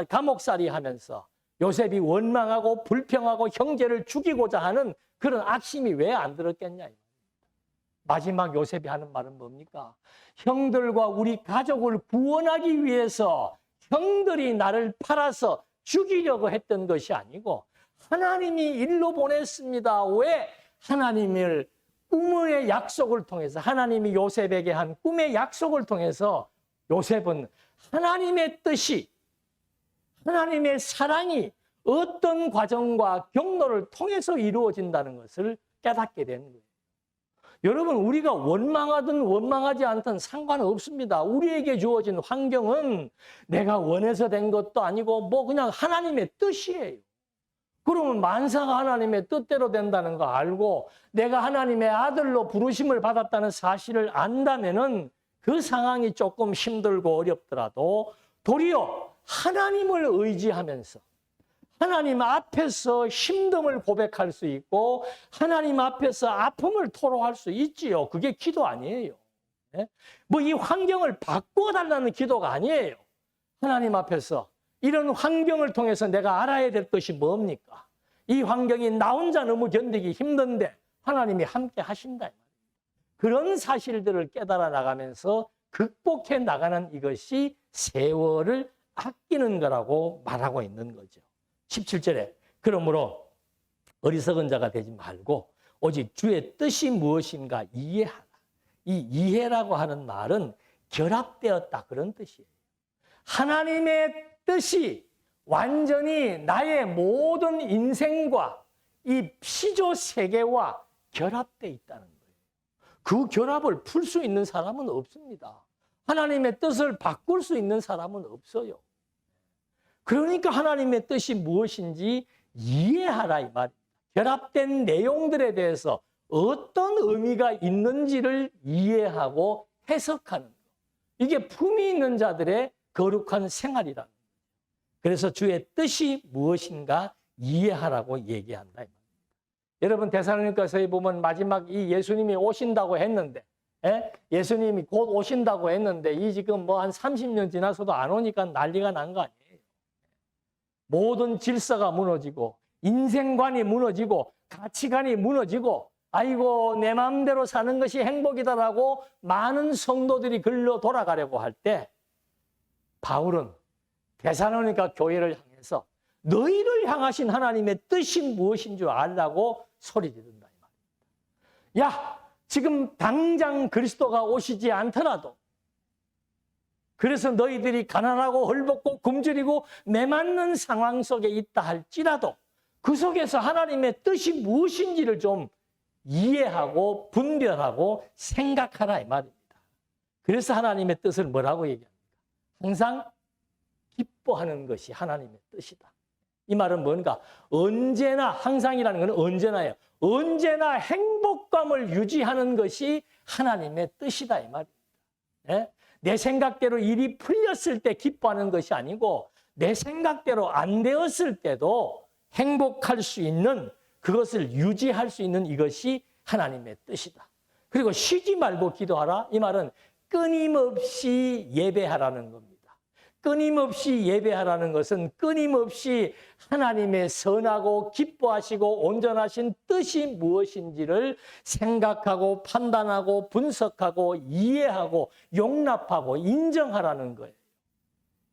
감옥살이 하면서 요셉이 원망하고 불평하고 형제를 죽이고자 하는 그런 악심이 왜 안 들었겠냐. 마지막 요셉이 하는 말은 뭡니까? 형들과 우리 가족을 구원하기 위해서 형들이 나를 팔아서 죽이려고 했던 것이 아니고 하나님이 일로 보냈습니다. 왜? 하나님을 꿈의 약속을 통해서 하나님이 요셉에게 한 꿈의 약속을 통해서 요셉은 하나님의 뜻이 하나님의 사랑이 어떤 과정과 경로를 통해서 이루어진다는 것을 깨닫게 되는 거예요. 여러분 우리가 원망하든 원망하지 않든 상관없습니다. 우리에게 주어진 환경은 내가 원해서 된 것도 아니고 뭐 그냥 하나님의 뜻이에요. 그러면 만사가 하나님의 뜻대로 된다는 거 알고 내가 하나님의 아들로 부르심을 받았다는 사실을 안다면은 그 상황이 조금 힘들고 어렵더라도 도리어 하나님을 의지하면서 하나님 앞에서 힘듦을 고백할 수 있고 하나님 앞에서 아픔을 토로할 수 있지요. 그게 기도 아니에요. 뭐 이 환경을 바꿔달라는 기도가 아니에요. 하나님 앞에서 이런 환경을 통해서 내가 알아야 될 것이 뭡니까? 이 환경이 나 혼자 너무 견디기 힘든데 하나님이 함께 하신다. 그런 사실들을 깨달아 나가면서 극복해 나가는 이것이 세월을 아끼는 거라고 말하고 있는 거죠. 17절에 그러므로 어리석은 자가 되지 말고 오직 주의 뜻이 무엇인가 이해하라. 이 이해라고 하는 말은 결합되었다 그런 뜻이에요. 하나님의 뜻이 완전히 나의 모든 인생과 이 피조 세계와 결합되어 있다는 거예요. 그 결합을 풀 수 있는 사람은 없습니다. 하나님의 뜻을 바꿀 수 있는 사람은 없어요. 그러니까 하나님의 뜻이 무엇인지 이해하라 이 말입니다. 결합된 내용들에 대해서 어떤 의미가 있는지를 이해하고 해석하는 것. 이게 품위 있는 자들의 거룩한 생활이라는 거예요. 그래서 주의 뜻이 무엇인가 이해하라고 얘기한다 이 말입니다. 여러분 데살로니가서에 보면 마지막 이 예수님이 오신다고 했는데 예수님이 곧 오신다고 했는데 이 지금 뭐 한 30년 지나서도 안 오니까 난리가 난 거 아니에요. 모든 질서가 무너지고 인생관이 무너지고 가치관이 무너지고 아이고 내 마음대로 사는 것이 행복이다라고 많은 성도들이 글로 돌아가려고 할 때 바울은 데살로니가 교회를 향해서 너희를 향하신 하나님의 뜻이 무엇인 줄 알라고 소리 지른다 이 말입니다. 야, 지금 당장 그리스도가 오시지 않더라도 그래서 너희들이 가난하고 헐벗고 굶주리고 매맞는 상황 속에 있다 할지라도 그 속에서 하나님의 뜻이 무엇인지를 좀 이해하고 분별하고 생각하라 이 말입니다. 그래서 하나님의 뜻을 뭐라고 얘기합니까? 항상 기뻐하는 것이 하나님의 뜻이다. 이 말은 뭔가 언제나 항상이라는 건 언제나예요. 언제나 행복감을 유지하는 것이 하나님의 뜻이다 이 말입니다. 내 생각대로 일이 풀렸을 때 기뻐하는 것이 아니고 내 생각대로 안 되었을 때도 행복할 수 있는 그것을 유지할 수 있는 이것이 하나님의 뜻이다. 그리고 쉬지 말고 기도하라. 이 말은 끊임없이 예배하라는 겁니다. 끊임없이 예배하라는 것은 끊임없이 하나님의 선하고 기뻐하시고 온전하신 뜻이 무엇인지를 생각하고 판단하고 분석하고 이해하고 용납하고 인정하라는 거예요.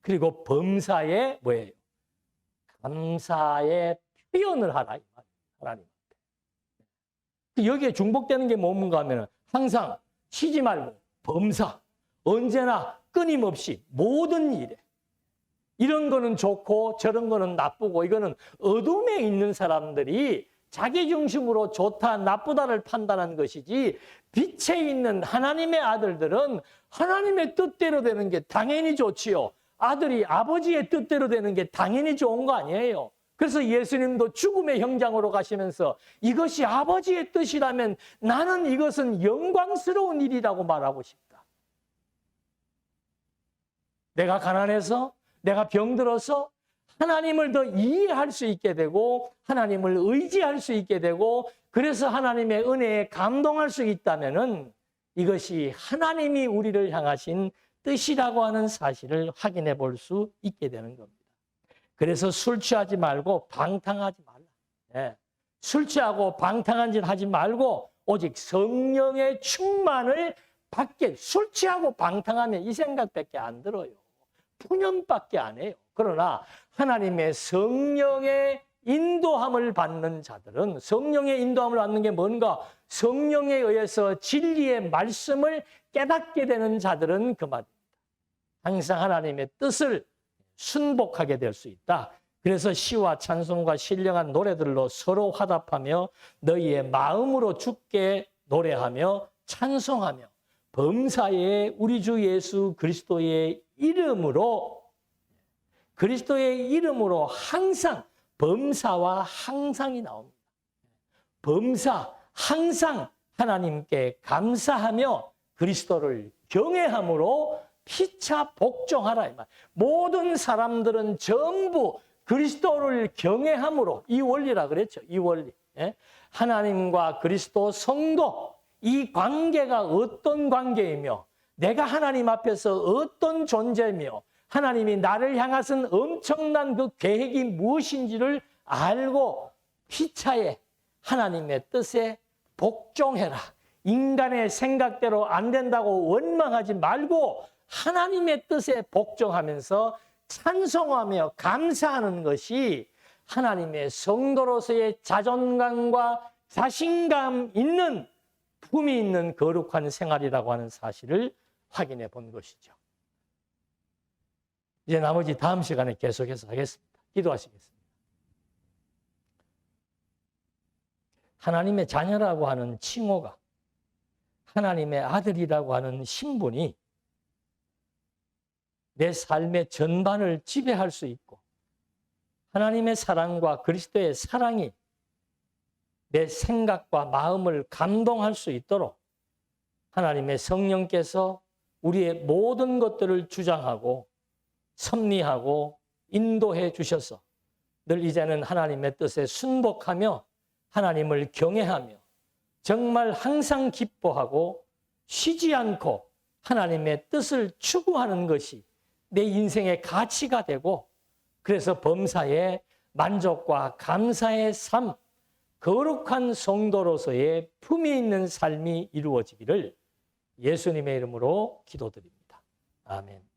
그리고 범사에 뭐예요? 감사의 표현을 하라. 이 말이에요. 하나님한테. 여기에 중복되는 게 뭔가 하면 항상 쉬지 말고 범사. 언제나 끊임없이 모든 일에. 이런 거는 좋고 저런 거는 나쁘고 이거는 어둠에 있는 사람들이 자기 중심으로 좋다 나쁘다를 판단한 것이지 빛에 있는 하나님의 아들들은 하나님의 뜻대로 되는 게 당연히 좋지요. 아들이 아버지의 뜻대로 되는 게 당연히 좋은 거 아니에요. 그래서 예수님도 죽음의 현장으로 가시면서 이것이 아버지의 뜻이라면 나는 이것은 영광스러운 일이라고 말하고 싶다. 내가 가난해서 내가 병들어서 하나님을 더 이해할 수 있게 되고 하나님을 의지할 수 있게 되고 그래서 하나님의 은혜에 감동할 수 있다면은 이것이 하나님이 우리를 향하신 뜻이라고 하는 사실을 확인해 볼 수 있게 되는 겁니다. 그래서 술 취하지 말고 방탕하지 말라. 예. 술 취하고 방탕한 짓 하지 말고 오직 성령의 충만을 받게. 술 취하고 방탕하면 이 생각밖에 안 들어요. 푸념밖에 안 해요. 그러나 하나님의 성령의 인도함을 받는 자들은 성령의 인도함을 받는 게 뭔가? 성령에 의해서 진리의 말씀을 깨닫게 되는 자들은 그 말입니다. 항상 하나님의 뜻을 순복하게 될 수 있다. 그래서 시와 찬송과 신령한 노래들로 서로 화답하며 너희의 마음으로 주께 노래하며 찬송하며 범사에 우리 주 예수 그리스도의 이름으로 항상 범사와 항상이 나옵니다. 범사, 항상 하나님께 감사하며 그리스도를 경외함으로 피차 복종하라. 이 말. 모든 사람들은 전부 그리스도를 경외함으로 이 원리라 그랬죠. 이 원리. 예? 하나님과 그리스도 성도 이 관계가 어떤 관계이며 내가 하나님 앞에서 어떤 존재며 하나님이 나를 향하신 엄청난 그 계획이 무엇인지를 알고 피차에 하나님의 뜻에 복종해라. 인간의 생각대로 안 된다고 원망하지 말고 하나님의 뜻에 복종하면서 찬송하며 감사하는 것이 하나님의 성도로서의 자존감과 자신감 있는 품이 있는 거룩한 생활이라고 하는 사실을 확인해 본 것이죠. 이제 나머지 다음 시간에 계속해서 하겠습니다. 기도하시겠습니다. 하나님의 자녀라고 하는 칭호가 하나님의 아들이라고 하는 신분이 내 삶의 전반을 지배할 수 있고 하나님의 사랑과 그리스도의 사랑이 내 생각과 마음을 감동할 수 있도록 하나님의 성령께서 우리의 모든 것들을 주장하고 섭리하고 인도해 주셔서 늘 이제는 하나님의 뜻에 순복하며 하나님을 경외하며 정말 항상 기뻐하고 쉬지 않고 하나님의 뜻을 추구하는 것이 내 인생의 가치가 되고 그래서 범사에 만족과 감사의 삶, 거룩한 성도로서의 품이 있는 삶이 이루어지기를 예수님의 이름으로 기도드립니다. 아멘.